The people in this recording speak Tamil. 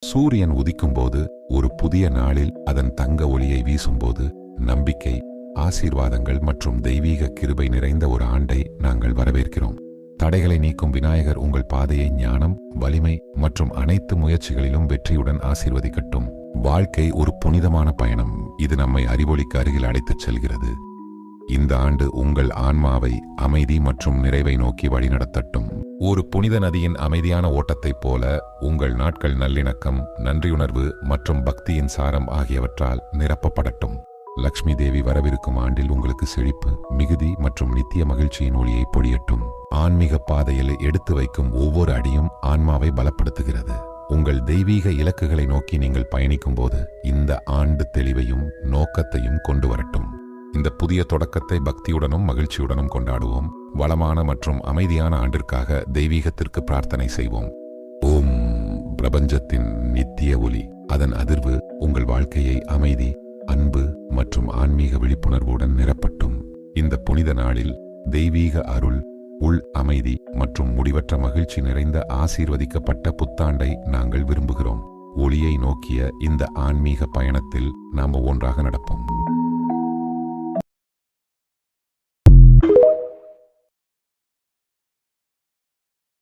சூரியன் உதிக்கும்போது, ஒரு புதிய நாளில் அதன் தங்க ஒளியை வீசும்போது, நம்பிக்கை, ஆசீர்வாதங்கள் மற்றும் தெய்வீக கிருபை நிறைந்த ஒரு ஆண்டை நாங்கள் வரவேற்கிறோம். தடைகளை நீக்கும் விநாயகர் உங்கள் பாதையை ஞானம், வலிமை மற்றும் அனைத்து முயற்சிகளிலும் வெற்றியுடன் ஆசீர்வதிக்கட்டும். வாழ்க்கை ஒரு புனிதமான பயணம். இது நம்மை அறிவொளிக்கு அருகில் அழைத்துச் செல்கிறது. இந்த ஆண்டு உங்கள் ஆன்மாவை அமைதி மற்றும் நிறைவை நோக்கி வழிநடத்தட்டும். ஒரு புனித நதியின் அமைதியான ஓட்டத்தைப் போல உங்கள் நாட்கள் நல்லிணக்கம், நன்றியுணர்வு மற்றும் பக்தியின் சாரம் ஆகியவற்றால் நிரப்பப்படட்டும். லக்ஷ்மி தேவி வரவிருக்கும் ஆண்டில் உங்களுக்கு செழிப்பு, மிகுதி மற்றும் நித்திய மகிழ்ச்சியின் ஒளியை பொழியட்டும். ஆன்மீக பாதையில் எடுத்து வைக்கும் ஒவ்வொரு அடியும் ஆன்மாவை பலப்படுத்துகிறது. உங்கள் தெய்வீக இலக்குகளை நோக்கி நீங்கள் பயணிக்கும் போது இந்த ஆண்டு தெளிவையும் நோக்கத்தையும் கொண்டு வரட்டும். இந்த புதிய தொடக்கத்தை பக்தியுடனும் மகிழ்ச்சியுடனும் கொண்டாடுவோம். வளமான மற்றும் அமைதியான ஆண்டிற்காக தெய்வீகத்திற்கு பிரார்த்தனை செய்வோம். ஓம். பிரபஞ்சத்தின் நித்திய ஒளி, அதன் அதிர்வு உங்கள் வாழ்க்கையை அமைதி, அன்பு மற்றும் ஆன்மீக விழிப்புணர்வுடன் நிரப்பட்டும். இந்த புனித நாளில் தெய்வீக அருள், உள் அமைதி மற்றும் முடிவற்ற மகிழ்ச்சி நிறைந்த ஆசீர்வதிக்கப்பட்ட புத்தாண்டை நாங்கள் விரும்புகிறோம். ஒளியை நோக்கிய இந்த ஆன்மீக பயணத்தில் நாம் ஒன்றாக நடப்போம்.